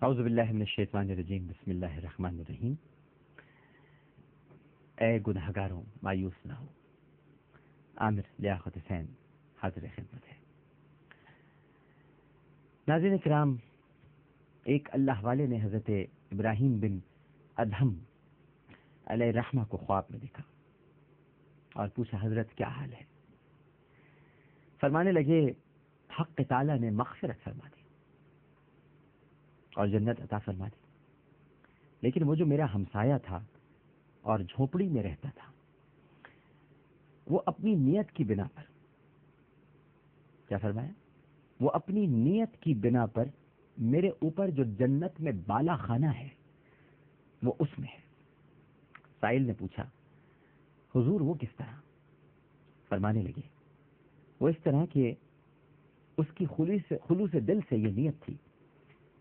اعوذ باللہ من الشیطان الرجیم، بسم اللہ الرحمن الرحیم۔ اے گنہگاروں مایوس نہ ہو، عامر لیاقت حسین حاضر خدمت ہے۔ ناظرین کرام، ایک اللہ والے نے حضرت ابراہیم بن ادہم علیہ الرحمہ کو خواب میں دیکھا اور پوچھا حضرت کیا حال ہے؟ فرمانے لگے حق تعالیٰ نے مغفرت فرما دی اور جنت عطا فرما دی، لیکن وہ جو میرا ہمسایہ تھا اور جھونپڑی میں رہتا تھا، وہ اپنی نیت کی بنا پر، کیا فرمایا؟ وہ اپنی نیت کی بنا پر میرے اوپر جو جنت میں بالا خانہ ہے وہ اس میں ہے۔ سائل نے پوچھا حضور وہ کس طرح؟ فرمانے لگے وہ اس طرح کہ اس کی خلوص دل سے یہ نیت تھی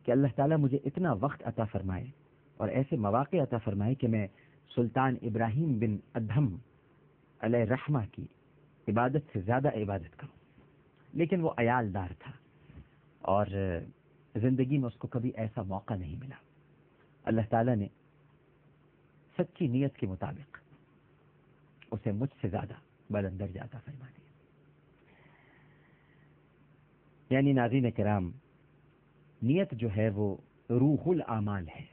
کہ اللہ تعالیٰ مجھے اتنا وقت عطا فرمائے اور ایسے مواقع عطا فرمائے کہ میں سلطان ابراہیم بن ادہم علیہ الرحمہ کی عبادت سے زیادہ عبادت کروں۔ لیکن وہ عیال دار تھا اور زندگی میں اس کو کبھی ایسا موقع نہیں ملا۔ اللہ تعالیٰ نے سچی نیت کے مطابق اسے مجھ سے زیادہ بلند درجہ عطا فرما دیا۔ یعنی ناظرین کرام، نیت جو ہے وہ روح الاعمال ہے،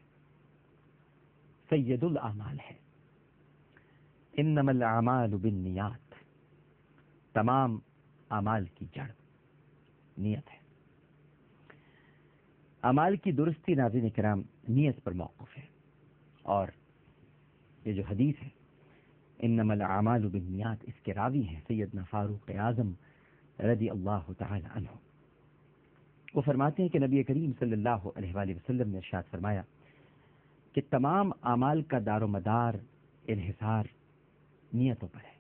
سید الاعمال ہے۔ انما الاعمال بالنیات، تمام اعمال کی جڑ نیت ہے۔ اعمال کی درستی ناظرین کرام نیت پر موقف ہے، اور یہ جو حدیث ہے انما الاعمال بالنیات، اس کے راوی ہیں سیدنا فاروق اعظم رضی اللہ تعالی عنہ۔ وہ فرماتے ہیں کہ نبی کریم صلی اللہ علیہ وآلہ وسلم نے ارشاد فرمایا کہ تمام اعمال کا دار و مدار، انحصار نیتوں پر ہے،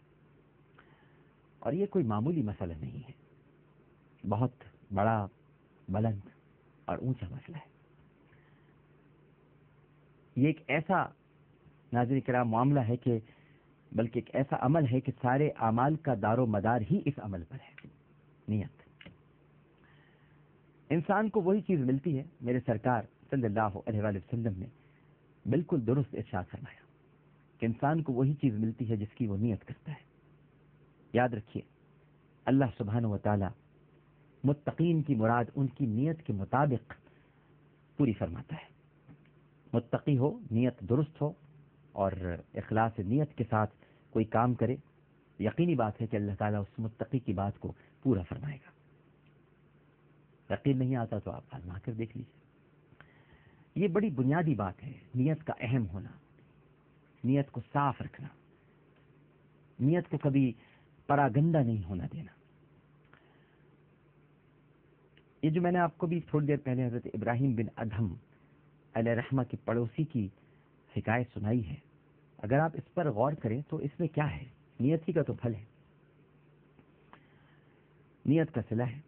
اور یہ کوئی معمولی مسئلہ نہیں ہے، بہت بڑا، بلند اور اونچا مسئلہ ہے۔ یہ ایک ایسا ناظرین کرام معاملہ ہے کہ بلکہ ایک ایسا عمل ہے کہ سارے اعمال کا دار و مدار ہی اس عمل پر ہے، نیت۔ انسان کو وہی چیز ملتی ہے، میرے سرکار صلی اللہ علیہ وآلہ وسلم نے بالکل درست ارشاد فرمایا کہ انسان کو وہی چیز ملتی ہے جس کی وہ نیت کرتا ہے۔ یاد رکھیے، اللہ سبحانہ و تعالی متقین کی مراد ان کی نیت کے مطابق پوری فرماتا ہے۔ متقی ہو، نیت درست ہو اور اخلاص نیت کے ساتھ کوئی کام کرے، یقینی بات ہے کہ اللہ تعالیٰ اس متقی کی بات کو پورا فرمائے گا۔ یقین نہیں آتا تو آپ آزما کر دیکھ لیجیے۔ یہ بڑی بنیادی بات ہے، نیت کا اہم ہونا، نیت کو صاف رکھنا، نیت کو کبھی پراگندہ نہیں ہونا دینا۔ یہ جو میں نے آپ کو بھی تھوڑی دیر پہلے حضرت ابراہیم بن ادہم علیہ الرحمہ کی پڑوسی کی حکایت سنائی ہے، اگر آپ اس پر غور کریں تو اس میں کیا ہے؟ نیت ہی کا تو پھل ہے، نیت کا صلہ ہے۔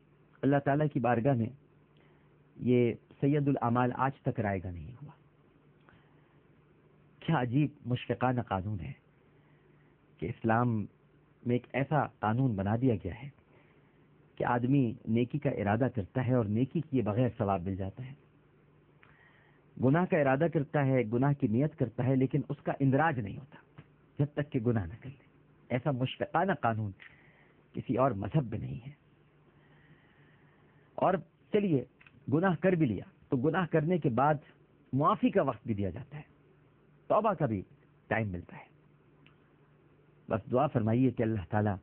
اللہ تعالیٰ کی بارگاہ میں یہ سید الاعمال آج تک رائے گا نہیں ہوا۔ کیا عجیب مشفقانہ قانون ہے کہ اسلام میں ایک ایسا قانون بنا دیا گیا ہے کہ آدمی نیکی کا ارادہ کرتا ہے اور نیکی کیے بغیر ثواب مل جاتا ہے، گناہ کا ارادہ کرتا ہے، گناہ کی نیت کرتا ہے، لیکن اس کا اندراج نہیں ہوتا جب تک کہ گناہ نہ کر لے۔ ایسا مشفقانہ قانون کسی اور مذہب میں نہیں ہے۔ اور چلیے گناہ کر بھی لیا تو گناہ کرنے کے بعد معافی کا وقت بھی دیا جاتا ہے، توبہ کا بھی ٹائم ملتا ہے۔ بس دعا فرمائیے کہ اللہ تعالیٰ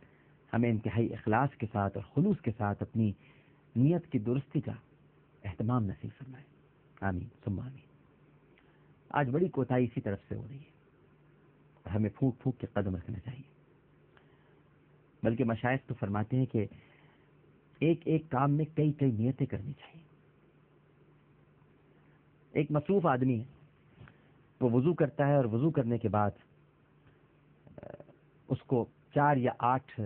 ہمیں انتہائی اخلاص کے ساتھ اور خلوص کے ساتھ اپنی نیت کی درستی کا اہتمام نصیب فرمائے، آمین ثم آمین۔ آج بڑی کوتاہی اسی طرف سے ہو رہی ہے اور ہمیں پھونک پھونک کے قدم رکھنا چاہیے۔ بلکہ مشائخ تو فرماتے ہیں کہ ایک ایک کام میں کئی کئی نیتیں کرنی چاہیے۔ ایک مصروف آدمی ہے، وہ وضو کرتا ہے اور وضو کرنے کے بعد اس کو 4 یا 8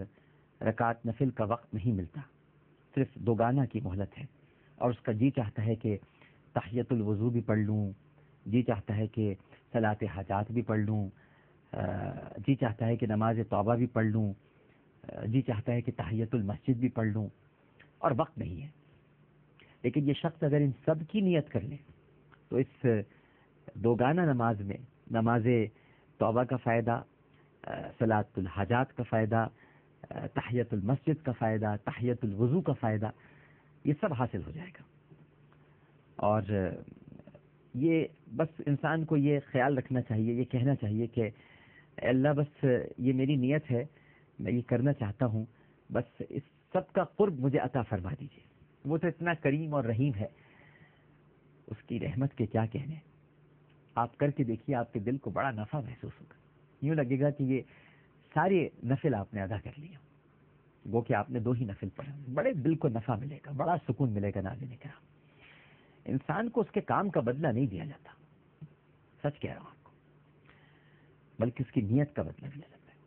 رکعت نفل کا وقت نہیں ملتا، صرف دوگانہ کی مہلت ہے، اور اس کا جی چاہتا ہے کہ تحیۃ الوضو بھی پڑھ لوں، جی چاہتا ہے کہ صلاۃ حاجات بھی پڑھ لوں، جی چاہتا ہے کہ نماز توبہ بھی پڑھ لوں، جی چاہتا ہے کہ تحیۃ المسجد بھی پڑھ لوں، اور وقت نہیں ہے۔ لیکن یہ شخص اگر ان سب کی نیت کر لے تو اس دوگانہ نماز میں نماز توبہ کا فائدہ، صلاۃ الحاجات کا فائدہ، تحیت المسجد کا فائدہ، تحیت الوضو کا فائدہ، یہ سب حاصل ہو جائے گا. اور یہ بس انسان کو یہ خیال رکھنا چاہیے، یہ کہنا چاہیے کہ اے اللہ بس یہ میری نیت ہے، میں یہ کرنا چاہتا ہوں، بس اس سب کا قرب مجھے عطا فرما دیجیے. وہ تو اتنا کریم اور رحیم ہے، اس کی رحمت کے کیا کہنے. آپ کر کے دیکھیے، آپ کے دل کو بڑا نفع محسوس ہوگا. یوں لگے گا کہ یہ سارے نفل آپ نے ادا کر لیا، وہ کہ آپ نے 2 ہی نفل پڑھا. بڑے دل کو نفع ملے گا، بڑا سکون ملے گا. ناظرین کرام، انسان کو اس کے کام کا بدلہ نہیں دیا جاتا، سچ کہہ رہا ہوں آپ کو، بلکہ اس کی نیت کا بدلہ دیا جاتا ہے.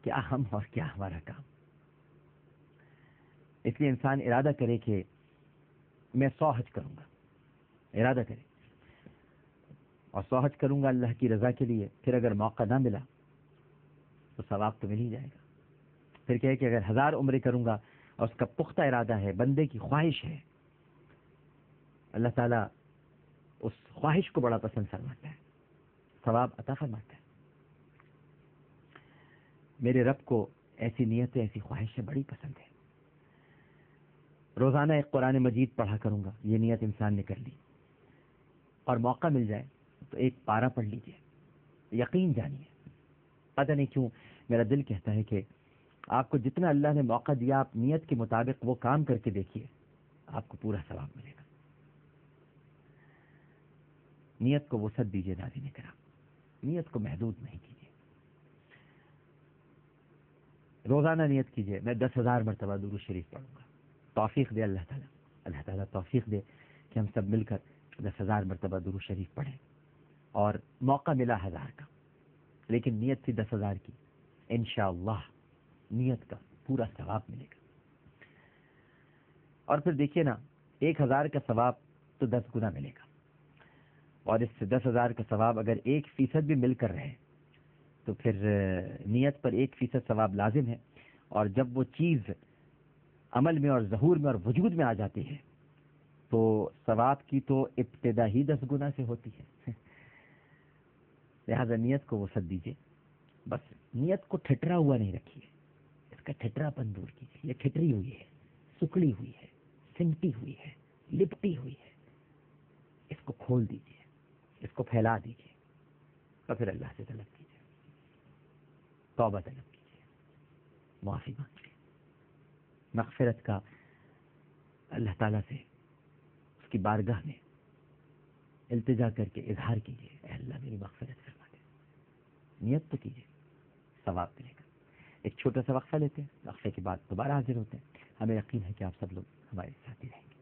کیا ہم اور کیا ہمارا کام. اس لیے انسان ارادہ کرے کہ میں 100 حج کروں گا، ارادہ کرے اور 100 حج کروں گا اللہ کی رضا کے لیے. پھر اگر موقع نہ ملا تو ثواب تو مل ہی جائے گا. پھر کہے کہ اگر 1000 عمرے کروں گا، اور اس کا پختہ ارادہ ہے، بندے کی خواہش ہے، اللہ تعالیٰ اس خواہش کو بڑا پسند فرماتا ہے، ثواب عطا فرماتا ہے. میرے رب کو ایسی نیتیں، ایسی خواہشیں بڑی پسند ہیں. روزانہ ایک قرآن مجید پڑھا کروں گا، یہ نیت انسان نے کر لی، اور موقع مل جائے تو ایک پارہ پڑھ لیجیے. یقین جانیے، پتہ نہیں کیوں میرا دل کہتا ہے کہ آپ کو جتنا اللہ نے موقع دیا، آپ نیت کے مطابق وہ کام کر کے دیکھیے، آپ کو پورا ثواب ملے گا. نیت کو وسعت دیجیے. ناظرین کرام، نیت کو محدود نہیں کیجیے. روزانہ نیت کیجیے میں 10,000 مرتبہ درود شریف پڑھوں گا. توفیق دے اللہ تعالیٰ، اللہ تعالیٰ توفیق دے کہ ہم سب مل کر 10,000 مرتبہ درود شریف پڑھیں. اور موقع ملا 1000 کا، لیکن نیت تھی 10,000 کی. انشاءاللہ نیت کا پورا ثواب ملے گا. اور پھر دیکھیے نا، 1,000 کا ثواب تو 10 گنا ملے گا. اور اس سے 10,000 کا ثواب اگر 1% بھی مل کر رہے تو پھر نیت پر 1% ثواب لازم ہے. اور جب وہ چیز عمل میں اور ظہور میں اور وجود میں آ جاتی ہے تو ثواب کی تو ابتدا ہی 10 گنا سے ہوتی ہے. لہذا نیت کو وسعت دیجیے. بس نیت کو ٹھٹرا ہوا نہیں رکھیے، اس کا ٹھٹرا پن دور کیجیے. یہ ٹھٹری ہوئی ہے، سکڑی ہوئی ہے، سمٹی ہوئی ہے، لپٹی ہوئی ہے. اس کو کھول دیجیے، اس کو پھیلا دیجیے، اور پھر اللہ سے طلب کیجیے، توبہ طلب کیجیے، معافی مانگیے. مغفرت کا اللہ تعالیٰ سے اس کی بارگاہ میں التجا کر کے اظہار کیجیے، اے اللہ میری مغفرت فرما دے. نیت تو کیجیے، ثواب ملے گا. ایک چھوٹا سا وقفہ لیتے ہیں، وقفے کے بعد دوبارہ حاضر ہوتے ہیں. ہمیں یقین ہے کہ آپ سب لوگ ہمارے ساتھ ہی رہیں گے.